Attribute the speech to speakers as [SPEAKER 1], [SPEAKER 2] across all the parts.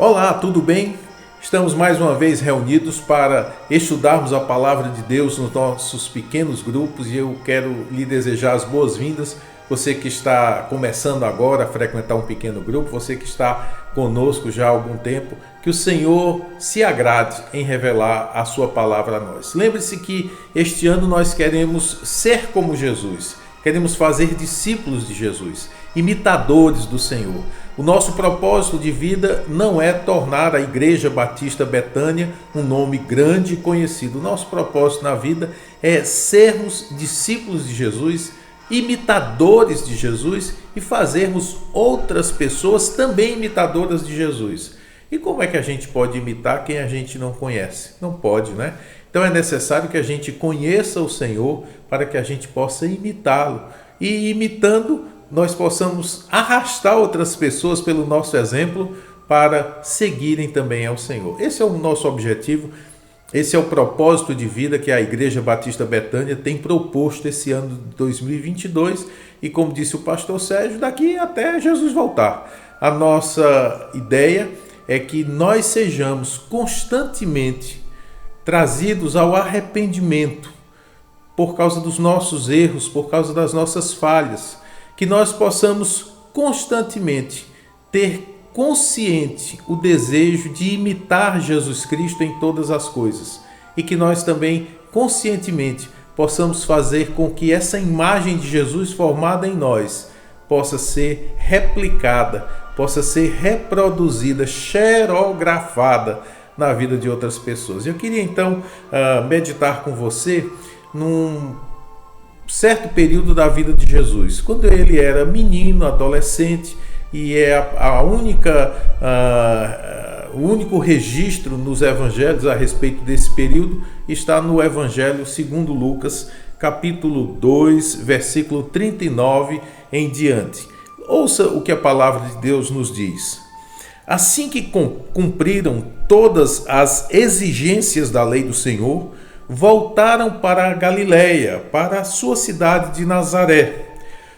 [SPEAKER 1] Olá, tudo bem? Estamos mais uma vez reunidos para estudarmos a palavra de Deus nos nossos pequenos grupos e eu quero lhe desejar as boas-vindas. Você que está começando agora a frequentar um pequeno grupo, você que está conosco já há algum tempo, que o Senhor se agrade em revelar a sua palavra a nós. Lembre-se que este ano nós queremos ser como Jesus, queremos fazer discípulos de Jesus, imitadores do Senhor. O nosso propósito de vida não é tornar a Igreja Batista Betânia um nome grande e conhecido. O nosso propósito na vida é sermos discípulos de Jesus, imitadores de Jesus e fazermos outras pessoas também imitadoras de Jesus. E como é que a gente pode imitar quem a gente não conhece? Não pode, né? Então é necessário que a gente conheça o Senhor para que a gente possa imitá-lo. E imitando, nós possamos arrastar outras pessoas pelo nosso exemplo para seguirem também ao Senhor. Esse é o nosso objetivo, esse é o propósito de vida que a Igreja Batista Betânia tem proposto esse ano de 2022 e, como disse o pastor Sérgio, daqui até Jesus voltar. A nossa ideia é que nós sejamos constantemente trazidos ao arrependimento por causa dos nossos erros, por causa das nossas falhas, que nós possamos constantemente ter consciente o desejo de imitar Jesus Cristo em todas as coisas e que nós também conscientemente possamos fazer com que essa imagem de Jesus formada em nós possa ser replicada, possa ser reproduzida, xerografada na vida de outras pessoas. Eu queria então meditar com você num certo período da vida de Jesus, quando ele era menino, adolescente, e o único registro nos evangelhos a respeito desse período está no Evangelho segundo Lucas, capítulo 2, versículo 39 em diante. Ouça o que a palavra de Deus nos diz. Assim que cumpriram todas as exigências da lei do Senhor, voltaram para a Galiléia, para a sua cidade de Nazaré.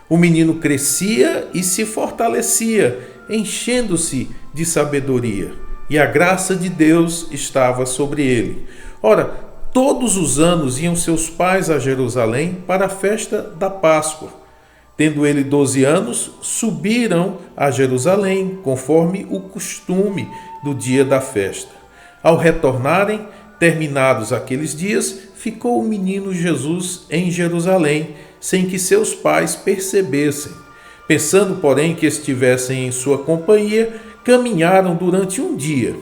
[SPEAKER 1] O menino crescia e se fortalecia, enchendo-se de sabedoria, e a graça de Deus estava sobre ele. Ora, todos os anos iam seus pais a Jerusalém para a festa da Páscoa. Tendo ele 12 anos, subiram a Jerusalém, conforme o costume do dia da festa. Ao retornarem, terminados aqueles dias, ficou o menino Jesus em Jerusalém, sem que seus pais percebessem. Pensando, porém, que estivessem em sua companhia, caminharam durante um dia.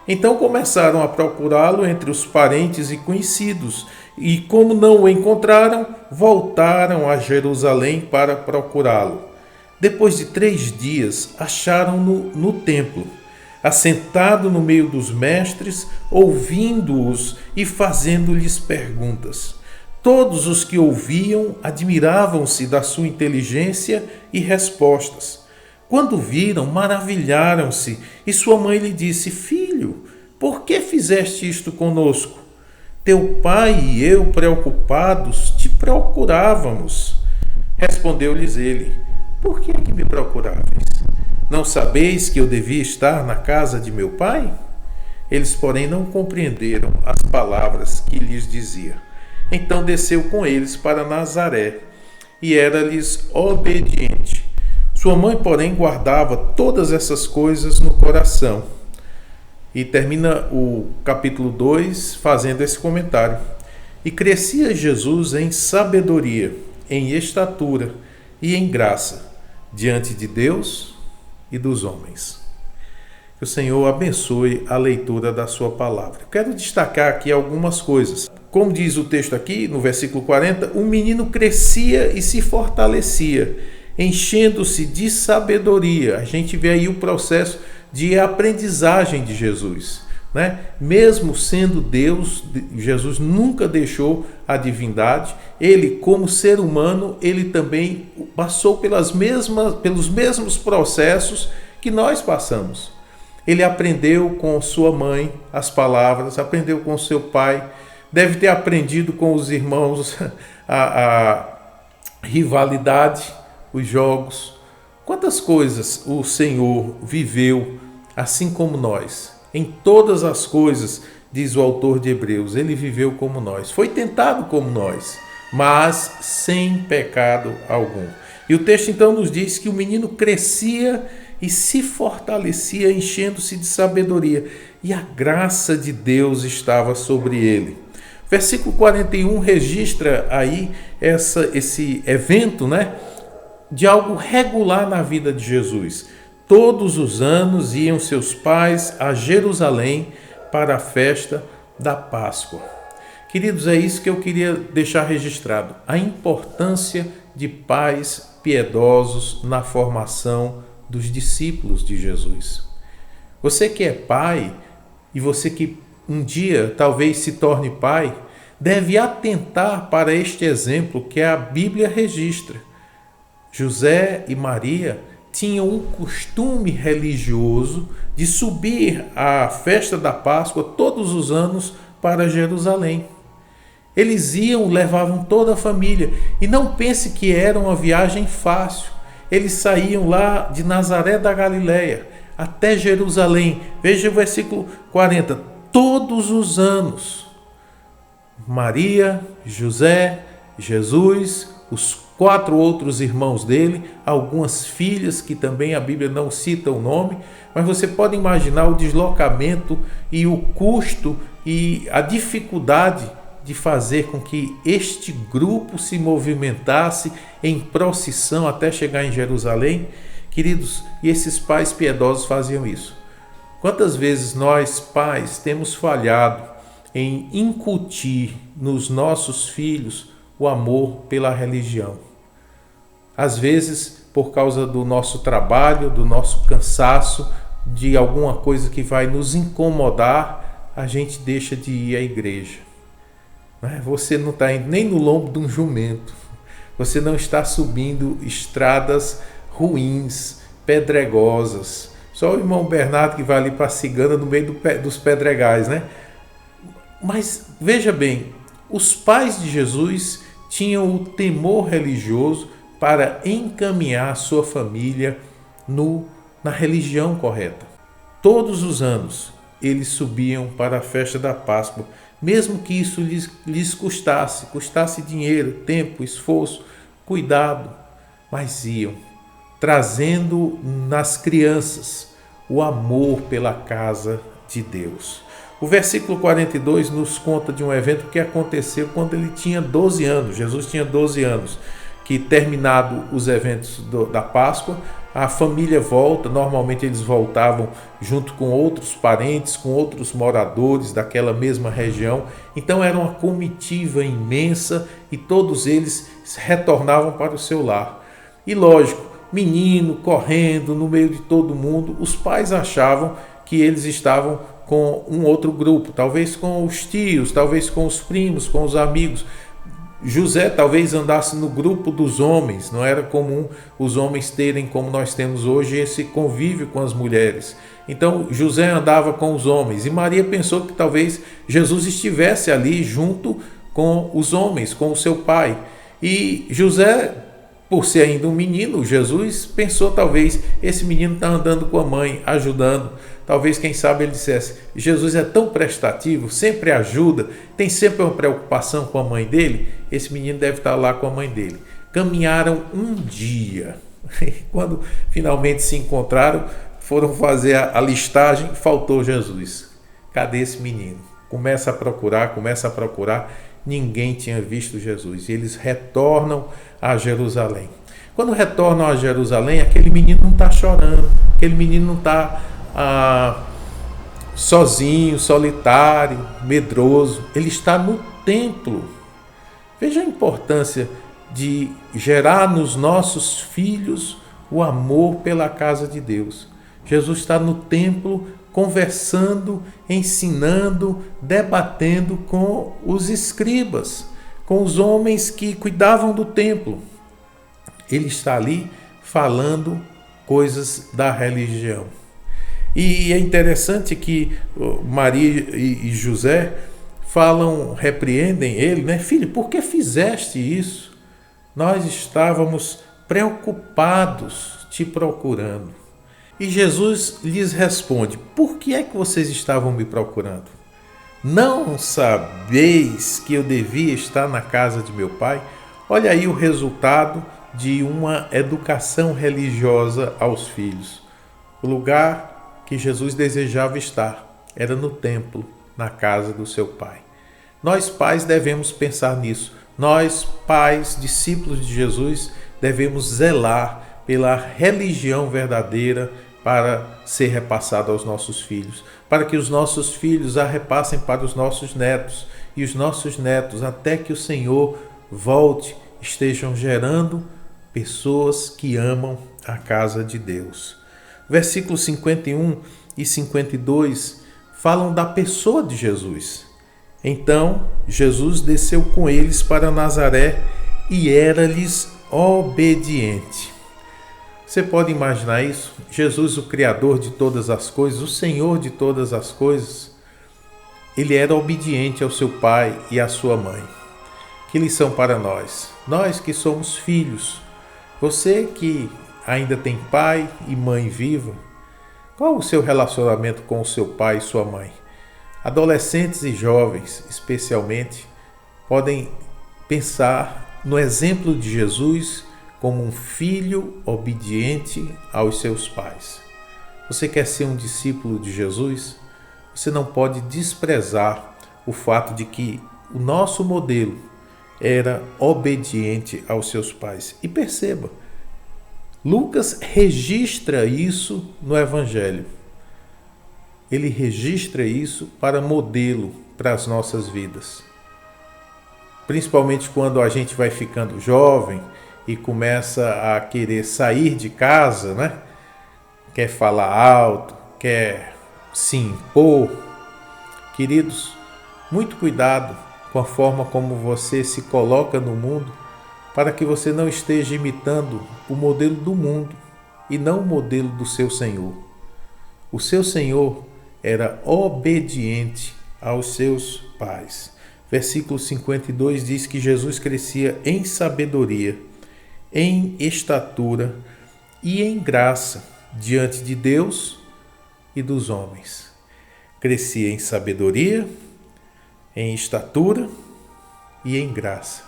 [SPEAKER 1] Então começaram a procurá-lo entre os parentes e conhecidos, e como não o encontraram, voltaram a Jerusalém para procurá-lo. Depois de 3 dias, acharam-no no templo, assentado no meio dos mestres, ouvindo-os e fazendo-lhes perguntas. Todos os que ouviam admiravam-se da sua inteligência e respostas. Quando viram, maravilharam-se, e sua mãe lhe disse: Filho, por que fizeste isto conosco? Teu pai e eu, preocupados, te procurávamos. Respondeu-lhes ele: Por que é que me procuráveis? Não sabeis que eu devia estar na casa de meu pai? Eles, porém, não compreenderam as palavras que lhes dizia. Então desceu com eles para Nazaré e era-lhes obediente. Sua mãe, porém, guardava todas essas coisas no coração. E termina o capítulo 2 fazendo esse comentário. E crescia Jesus em sabedoria, em estatura e em graça, diante de Deus e dos homens. Que o Senhor abençoe a leitura da sua palavra. Quero destacar aqui algumas coisas. Como diz o texto aqui, no versículo 40, o menino crescia e se fortalecia, enchendo-se de sabedoria. A gente vê aí o processo de aprendizagem de Jesus, né? Mesmo sendo Deus, Jesus nunca deixou a divindade. Ele, como ser humano, ele também passou pelos mesmos processos que nós passamos. Ele aprendeu com sua mãe as palavras, aprendeu com seu pai, deve ter aprendido com os irmãos a rivalidade, os jogos. Quantas coisas o Senhor viveu assim como nós. Em todas as coisas, diz o autor de Hebreus, ele viveu como nós. Foi tentado como nós, mas sem pecado algum. E o texto então nos diz que o menino crescia e se fortalecia, enchendo-se de sabedoria, e a graça de Deus estava sobre ele. Versículo 41 registra aí esse evento, de algo regular na vida de Jesus. Todos os anos iam seus pais a Jerusalém para a festa da Páscoa. Queridos, é isso que eu queria deixar registrado. A importância de pais piedosos na formação dos discípulos de Jesus. Você que é pai e você que um dia talvez se torne pai, deve atentar para este exemplo que a Bíblia registra. José e Maria tinham um costume religioso de subir à festa da Páscoa todos os anos para Jerusalém. Eles iam, levavam toda a família. E não pense que era uma viagem fácil. Eles saíam lá de Nazaré da Galileia até Jerusalém. Veja o versículo 40. Todos os anos, Maria, José, Jesus, os 4 outros irmãos dele, algumas filhas que também a Bíblia não cita o nome, mas você pode imaginar o deslocamento e o custo e a dificuldade de fazer com que este grupo se movimentasse em procissão até chegar em Jerusalém. Queridos, e esses pais piedosos faziam isso. Quantas vezes nós, pais, temos falhado em incutir nos nossos filhos o amor pela religião? Às vezes, por causa do nosso trabalho, do nosso cansaço, de alguma coisa que vai nos incomodar, a gente deixa de ir à igreja. Você não está indo nem no lombo de um jumento. Você não está subindo estradas ruins, pedregosas. Só o irmão Bernardo que vai ali para a cigana no meio dos pedregais, Mas veja bem, os pais de Jesus tinham o temor religioso para encaminhar sua família na religião correta. Todos os anos eles subiam para a festa da Páscoa, mesmo que isso lhes custasse dinheiro, tempo, esforço, cuidado, mas iam, trazendo nas crianças o amor pela casa de Deus. O versículo 42 nos conta de um evento que aconteceu quando ele tinha 12 anos. Jesus tinha 12 anos, que terminado os eventos da Páscoa, a família volta. Normalmente eles voltavam junto com outros parentes, com outros moradores daquela mesma região. Então era uma comitiva imensa e todos eles retornavam para o seu lar. E lógico, menino correndo no meio de todo mundo, os pais achavam que eles estavam com um outro grupo, talvez com os tios, talvez com os primos, com os amigos. José talvez andasse no grupo dos homens, não era comum os homens terem, como nós temos hoje, esse convívio com as mulheres. Então José andava com os homens e Maria pensou que talvez Jesus estivesse ali junto com os homens, com o seu pai. E José, por ser ainda um menino, Jesus pensou talvez esse menino está andando com a mãe, ajudando. Talvez, quem sabe, ele dissesse: Jesus é tão prestativo, sempre ajuda, tem sempre uma preocupação com a mãe dele, esse menino deve estar lá com a mãe dele. Caminharam um dia. Quando finalmente se encontraram, foram fazer a listagem, faltou Jesus. Cadê esse menino? Começa a procurar, ninguém tinha visto Jesus. E eles retornam a Jerusalém. Quando retornam a Jerusalém, aquele menino não está chorando, aquele menino não está sozinho, solitário, medroso. Ele está no templo. Veja a importância de gerar nos nossos filhos o amor pela casa de Deus. Jesus está no templo conversando, ensinando, debatendo com os escribas, com os homens que cuidavam do templo. Ele está ali falando coisas da religião. E é interessante que Maria e José repreendem ele, Filho, por que fizeste isso? Nós estávamos preocupados te procurando. E Jesus lhes responde: por que é que vocês estavam me procurando? Não sabeis que eu devia estar na casa de meu pai? Olha aí o resultado de uma educação religiosa aos filhos. O lugar que Jesus desejava estar era no templo, na casa do seu pai. Nós, pais, devemos pensar nisso. Nós, pais, discípulos de Jesus, devemos zelar pela religião verdadeira para ser repassada aos nossos filhos, para que os nossos filhos a repassem para os nossos netos, e os nossos netos, até que o Senhor volte, estejam gerando pessoas que amam a casa de Deus. Versículos 51 e 52 falam da pessoa de Jesus. Então Jesus desceu com eles para Nazaré e era-lhes obediente. Você pode imaginar isso? Jesus, o Criador de todas as coisas, o Senhor de todas as coisas, ele era obediente ao seu pai e à sua mãe. Que lição para nós? Nós que somos filhos, você que ainda tem pai e mãe viva, qual o seu relacionamento com o seu pai e sua mãe? Adolescentes e jovens, especialmente, podem pensar no exemplo de Jesus como um filho obediente aos seus pais. Você quer ser um discípulo de Jesus? Você não pode desprezar o fato de que o nosso modelo era obediente aos seus pais. E perceba, Lucas registra isso no Evangelho. Ele registra isso para modelo para as nossas vidas. Principalmente quando a gente vai ficando jovem e começa a querer sair de casa, né? Quer falar alto, quer se impor. Queridos, muito cuidado com a forma como você se coloca no mundo, para que você não esteja imitando o modelo do mundo e não o modelo do seu Senhor. O seu Senhor era obediente aos seus pais. Versículo 52 diz que Jesus crescia em sabedoria, em estatura e em graça diante de Deus e dos homens. Crescia em sabedoria, em estatura e em graça.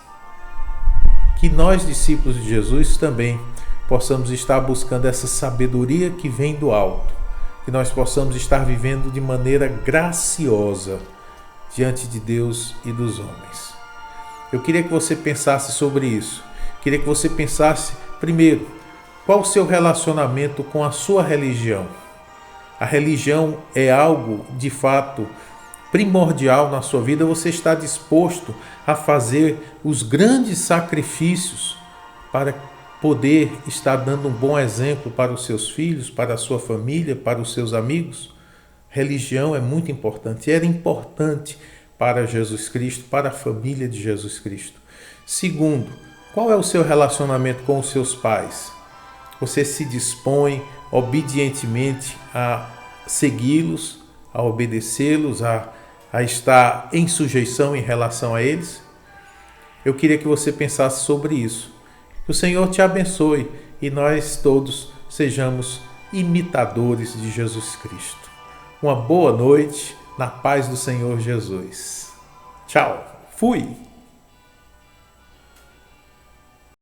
[SPEAKER 1] Que nós, discípulos de Jesus, também possamos estar buscando essa sabedoria que vem do alto, que nós possamos estar vivendo de maneira graciosa diante de Deus e dos homens. Eu queria que você pensasse sobre isso. Queria que você pensasse, primeiro, qual o seu relacionamento com a sua religião? A religião é algo, de fato, primordial na sua vida. Você está disposto a fazer os grandes sacrifícios para poder estar dando um bom exemplo para os seus filhos, para a sua família, para os seus amigos? Religião é muito importante. Era importante para Jesus Cristo, para a família de Jesus Cristo. Segundo, qual é o seu relacionamento com os seus pais? Você se dispõe obedientemente a segui-los, a obedecê-los, a estar em sujeição em relação a eles? Eu queria que você pensasse sobre isso. Que o Senhor te abençoe e nós todos sejamos imitadores de Jesus Cristo. Uma boa noite na paz do Senhor Jesus. Tchau. Fui.